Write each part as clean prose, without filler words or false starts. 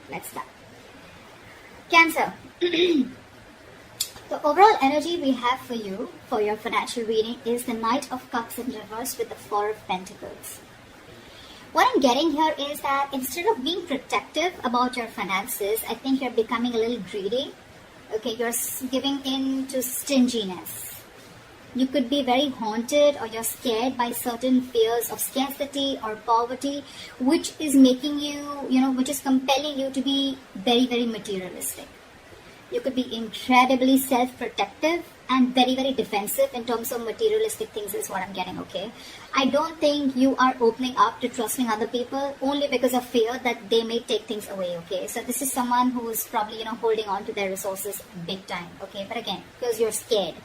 let's start. Cancer. The overall energy we have for you, for your financial reading, is the Knight of Cups in reverse with the Four of Pentacles. What I'm getting here is that instead of being protective about your finances, I think you're becoming a little greedy. Okay, you're giving in to stinginess. You could be very haunted, or you're scared by certain fears of scarcity or poverty, which is making you, which is compelling you to be very, very materialistic. You could be incredibly self-protective and very, very defensive in terms of materialistic things is what I'm getting, okay? I don't think you are opening up to trusting other people only because of fear that they may take things away, okay? So this is someone who's probably, holding on to their resources big time, okay? But again, because you're scared.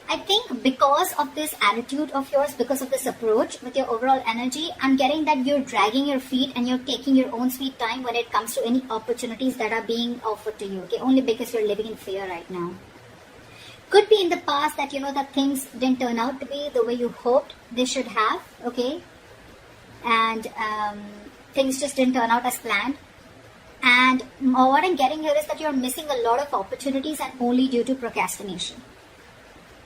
I think because of this attitude of yours, because of this approach with your overall energy, I'm getting that you're dragging your feet and you're taking your own sweet time when it comes to any opportunities that are being offered to you, okay? Only because you're living in fear right now. Could be in the past that, that things didn't turn out to be the way you hoped they should have, okay? And things just didn't turn out as planned. And what I'm getting here is that you're missing a lot of opportunities and only due to procrastination.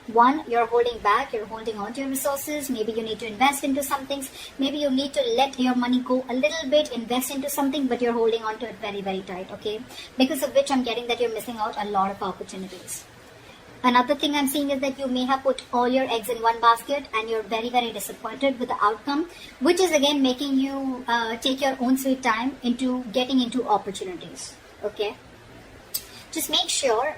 One, you're holding back, you're holding on to your resources. Maybe you need to invest into some things. Maybe you need to let your money go a little bit, invest into something, but you're holding on to it very, very tight, okay? Because of which I'm getting that you're missing out a lot of opportunities. Another thing I'm seeing is that you may have put all your eggs in one basket and you're very, very disappointed with the outcome, which is again making you take your own sweet time into getting into opportunities, okay? Just make sure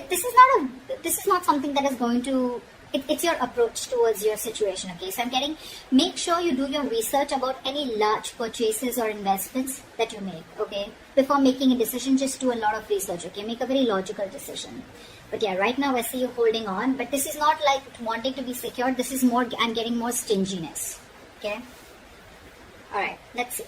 this is not something that is going to, it's your approach towards your situation, okay? So I'm getting, make sure you do your research about any large purchases or investments that you make, okay? Before making a decision, just do a lot of research, okay? Make a very logical decision. But yeah, right now I see you holding on, but this is not like wanting to be secured. This is more, I'm getting more stinginess, okay? All right, let's see.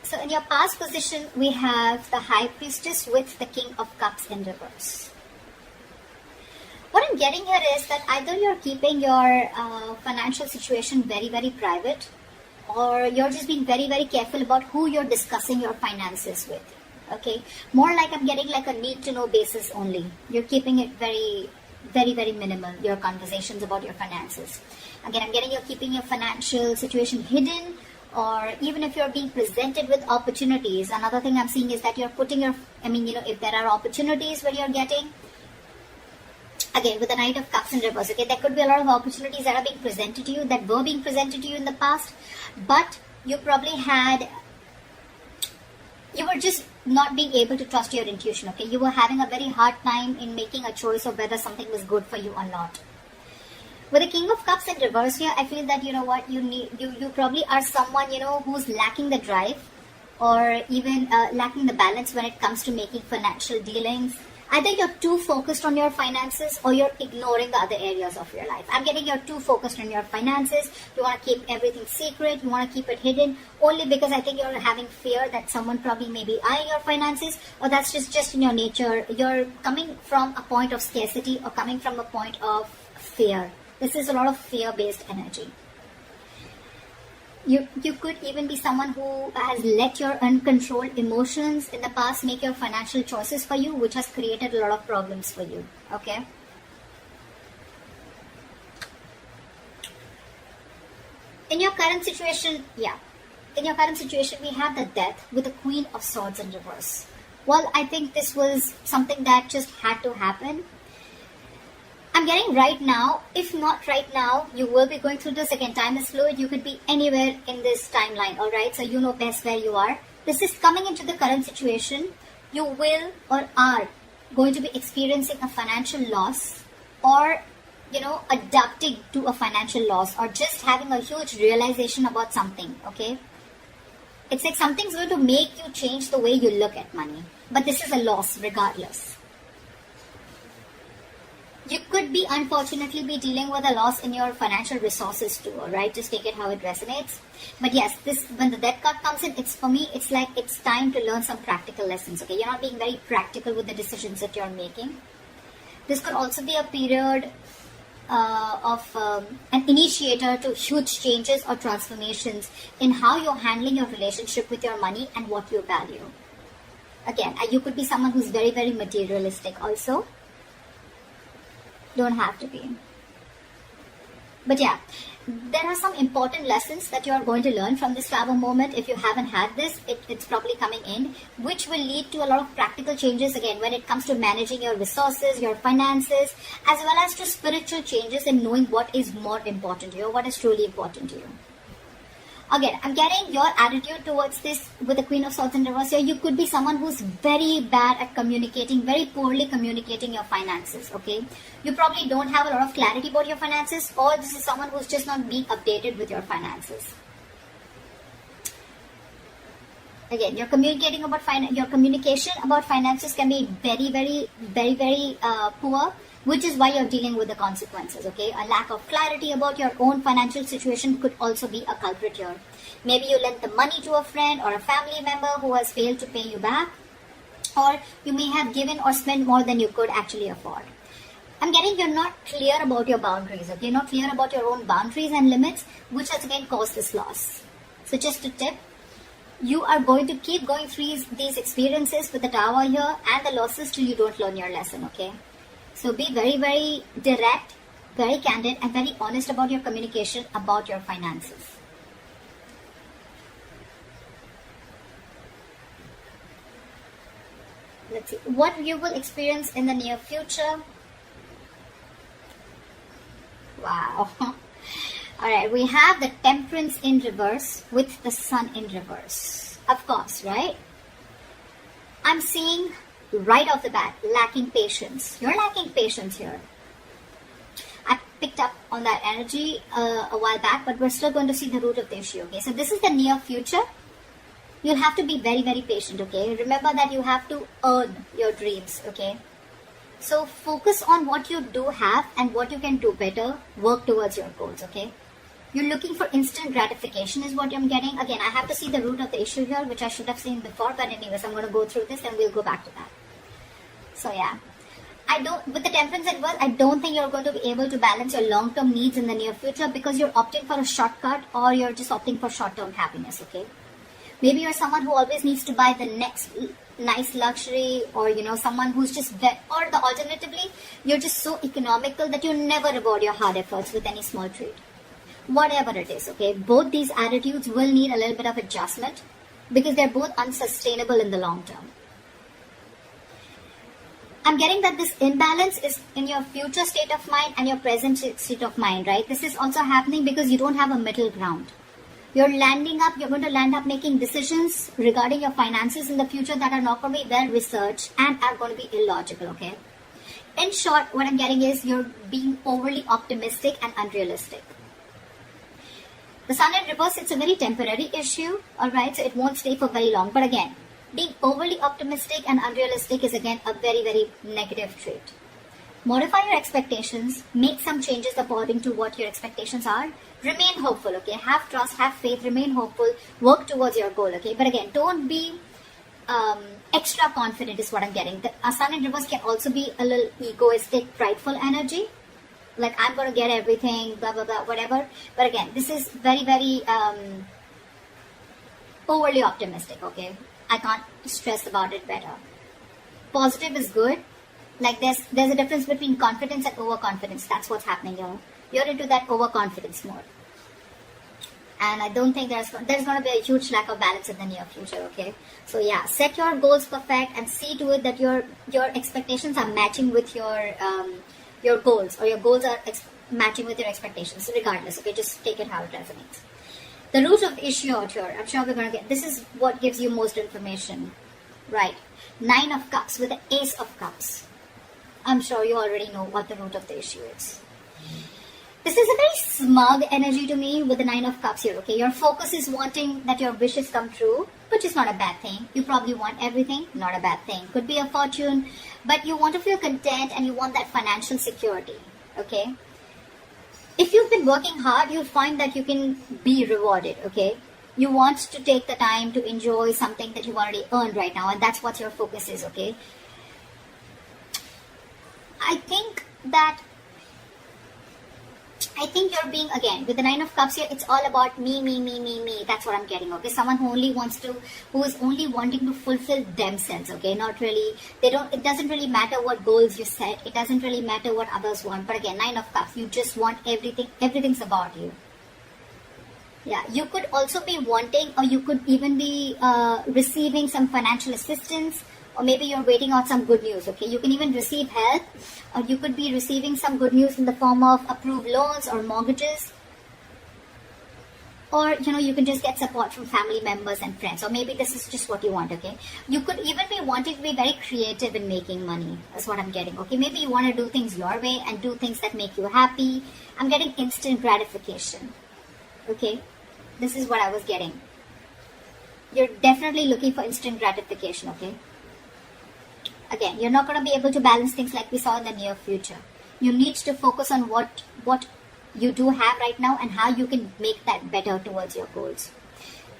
So in your past position, we have the High Priestess with the King of Cups in reverse. What I'm getting here is that either you're keeping your financial situation very, very private, or you're just being very, very careful about who you're discussing your finances with. Okay, more like I'm getting like a need to know basis only. You're keeping it very, very, very minimal, your conversations about your finances. Again, I'm getting you're keeping your financial situation hidden, or even if you're being presented with opportunities. Another thing I'm seeing is that you're putting your, if there are opportunities where you're getting, again, with the Knight of Cups in reverse, okay, there could be a lot of opportunities that are being presented to you, that were being presented to you in the past, but you probably you were just not being able to trust your intuition, okay? You were having a very hard time in making a choice of whether something was good for you or not. With the King of Cups in reverse here, I feel that, you probably are someone, who's lacking the drive, or even lacking the balance when it comes to making financial dealings. Either you're too focused on your finances or you're ignoring the other areas of your life. I'm getting you're too focused on your finances. You want to keep everything secret. You want to keep it hidden only because I think you're having fear that someone probably may be eyeing your finances, or that's just in your nature. You're coming from a point of scarcity or coming from a point of fear. This is a lot of fear-based energy. You could even be someone who has let your uncontrolled emotions in the past make your financial choices for you, which has created a lot of problems for you, okay? In your current situation, we have the Death with the Queen of Swords in reverse. Well, I think this was something that just had to happen. I'm getting right now, if not right now, you will be going through this again. Time is fluid. You could be anywhere in this timeline, alright? So you know best where you are. This is coming into the current situation. You will or are going to be experiencing a financial loss, or, adapting to a financial loss, or just having a huge realization about something, okay? It's like something's going to make you change the way you look at money. But this is a loss regardless. You could be, unfortunately, be dealing with a loss in your financial resources too, alright? Just take it how it resonates. But yes, when the Death card comes in, for me, it's like it's time to learn some practical lessons, okay? You're not being very practical with the decisions that you're making. This could also be a period an initiator to huge changes or transformations in how you're handling your relationship with your money and what you value. Again, you could be someone who's very, very materialistic also. Don't have to be. But yeah, there are some important lessons that you are going to learn from this travel moment. If you haven't had this, it's probably coming in, which will lead to a lot of practical changes again when it comes to managing your resources, your finances, as well as to spiritual changes in knowing what is more important to you, what is truly important to you. Again, I'm getting your attitude towards this with the Queen of Swords in reverse here. You could be someone who's very bad at communicating, very poorly communicating your finances, okay? You probably don't have a lot of clarity about your finances, or this is someone who's just not being updated with your finances. Again, your communication about finances can be very poor, which is why you're dealing with the consequences, okay? A lack of clarity about your own financial situation could also be a culprit here. Maybe you lent the money to a friend or a family member who has failed to pay you back, or you may have given or spent more than you could actually afford. I'm getting you're not clear about your boundaries, okay? You're not clear about your own boundaries and limits, which has again caused this loss. So just a tip, you are going to keep going through these experiences with the Tower here and the losses till you don't learn your lesson, okay? So be very, very direct, very candid, and very honest about your communication about your finances. Let's see what you will experience in the near future. Wow. Alright, we have the Temperance in reverse with the Sun in reverse. Of course, right? I'm seeing right off the bat, lacking patience. You're lacking patience here. I picked up on that energy a while back, but we're still going to see the root of the issue, okay? So this is the near future. You'll have to be very, very patient, okay? Remember that you have to earn your dreams, okay? So focus on what you do have and what you can do better. Work towards your goals, okay? You're looking for instant gratification is what I'm getting. Again, I have to see the root of the issue here, which I should have seen before. But anyways, I'm going to go through this and we'll go back to that. So yeah, with the Temperance in reverse, I don't think you're going to be able to balance your long-term needs in the near future because you're opting for a shortcut or you're just opting for short-term happiness, okay? Maybe you're someone who always needs to buy the next nice luxury, or someone who's just or the alternatively, you're just so economical that you never reward your hard efforts with any small treat. Whatever it is, okay? Both these attitudes will need a little bit of adjustment because they're both unsustainable in the long term. I'm getting that this imbalance is in your future state of mind and your present state of mind, right? This is also happening because you don't have a middle ground. You're going to land up making decisions regarding your finances in the future that are not going to be well researched and are going to be illogical, okay? In short, what I'm getting is you're being overly optimistic and unrealistic. The Sun in reverse, it's a very temporary issue, alright? So it won't stay for very long. But again, being overly optimistic and unrealistic is again a very, very negative trait. Modify your expectations, make some changes according to what your expectations are. Remain hopeful, okay? Have trust, have faith, remain hopeful, work towards your goal, okay? But again, don't be extra confident is what I'm getting. The Sun in reverse can also be a little egoistic, prideful energy. Like, I'm going to get everything, blah, blah, blah, whatever. But again, this is very, very overly optimistic, okay? I can't stress about it better. Positive is good. Like, there's a difference between confidence and overconfidence. That's what's happening here. You're into that overconfidence mode. And I don't think there's going to be a huge lack of balance in the near future, okay? So yeah, set your goals perfect and see to it that your expectations are matching with your goals, or your goals are matching with your expectations, regardless, okay? Just take it how it resonates. The root of the issue out here, I'm sure we're going to get, this is what gives you most information, right? 9 of Cups with the Ace of Cups. I'm sure you already know what the root of the issue is. This is a very smug energy to me with the 9 of Cups here, okay? Your focus is wanting that your wishes come true, which is not a bad thing. You probably want everything, not a bad thing. Could be a fortune, but you want to feel content and you want that financial security, okay? If you've been working hard, you'll find that you can be rewarded, okay? You want to take the time to enjoy something that you've already earned right now, and that's what your focus is, okay? I think that I think you're being, again, with the Nine of Cups here, it's all about me, me, me, me, me. That's what I'm getting, okay? Someone who who is only wanting to fulfill themselves, okay? Not really, it doesn't really matter what goals you set. It doesn't really matter what others want. But again, Nine of Cups, you just want everything's about you. Yeah, you could also be wanting, or you could even be receiving some financial assistance, or maybe you're waiting out some good news, okay? You can even receive help, or you could be receiving some good news in the form of approved loans or mortgages, or, you can just get support from family members and friends, or maybe this is just what you want, okay? You could even be wanting to be very creative in making money. That's what I'm getting, okay? Maybe you want to do things your way and do things that make you happy. I'm getting instant gratification, okay? This is what I was getting. You're definitely looking for instant gratification, okay? Again, you're not going to be able to balance things like we saw in the near future. You need to focus on what you do have right now and how you can make that better towards your goals.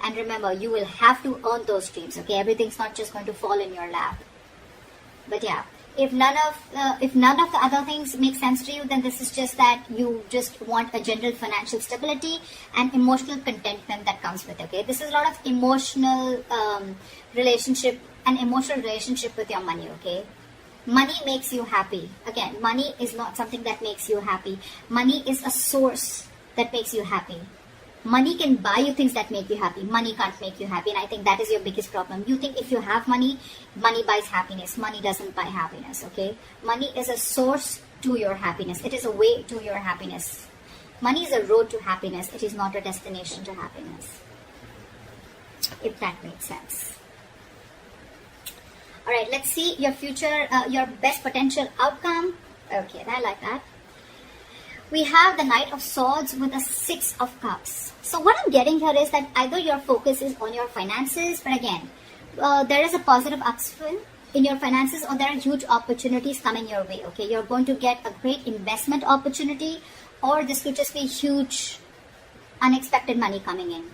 And remember, you will have to earn those dreams, okay? Everything's not just going to fall in your lap. But yeah, if none of the other things make sense to you, then this is just that you just want a general financial stability and emotional contentment that comes with it, okay? This is a lot of emotional relationship with your money, okay? Money makes you happy. Again, money is not something that makes you happy. Money is a source that makes you happy. Money can buy you things that make you happy. Money can't make you happy, and I think that is your biggest problem. You think if you have money, money buys happiness. Money doesn't buy happiness, okay? Money is a source to your happiness. It is a way to your happiness. Money is a road to happiness. It is not a destination to happiness. If that makes sense. All right, let's see your future, your best potential outcome. Okay, I like that. We have the Knight of Swords with the Six of Cups. So what I'm getting here is that either your focus is on your finances, but again, there is a positive upswing in your finances, or there are huge opportunities coming your way, okay? You're going to get a great investment opportunity, or this could just be huge, unexpected money coming in.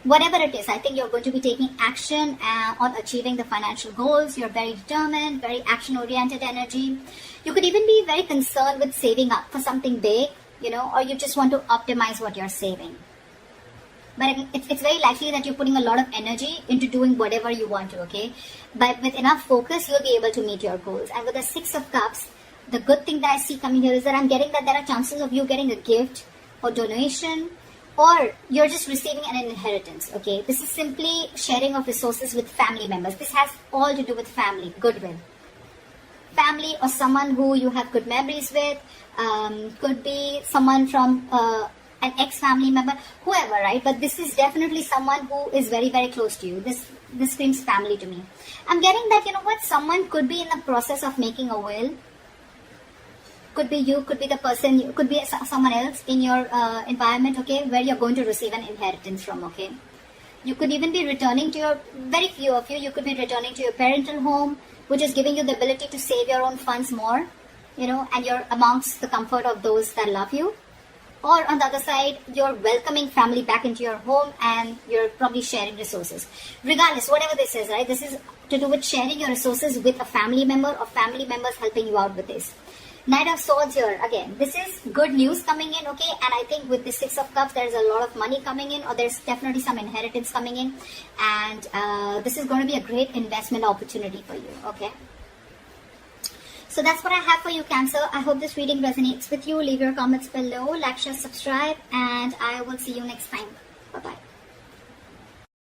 Whatever it is, I think you're going to be taking action on achieving the financial goals. You're very determined, very action-oriented energy. You could even be very concerned with saving up for something big, or you just want to optimize what you're saving. But it's very likely that you're putting a lot of energy into doing whatever you want to, okay? But with enough focus, you'll be able to meet your goals. And with the Six of Cups, the good thing that I see coming here is that I'm getting that there are chances of you getting a gift or donation, or you're just receiving an inheritance, okay? This is simply sharing of resources with family members. This has all to do with family, goodwill. Family or someone who you have good memories with, could be someone from an ex-family member, whoever, right? But this is definitely someone who is very, very close to you. This screams family to me. I'm getting that, someone could be in the process of making a will. Could be you, could be the person, could be someone else in your environment, okay, where you're going to receive an inheritance from, okay. You could even be returning to very few of you could be returning to your parental home, which is giving you the ability to save your own funds more, and you're amongst the comfort of those that love you. Or on the other side, you're welcoming family back into your home and you're probably sharing resources. Regardless, whatever this is, right, this is to do with sharing your resources with a family member or family members helping you out with this. Knight of Swords here, again, this is good news coming in, okay? And I think with the Six of Cups, there's a lot of money coming in, or there's definitely some inheritance coming in. And this is going to be a great investment opportunity for you, okay? So that's what I have for you, Cancer. I hope this reading resonates with you. Leave your comments below, like, share, subscribe, and I will see you next time.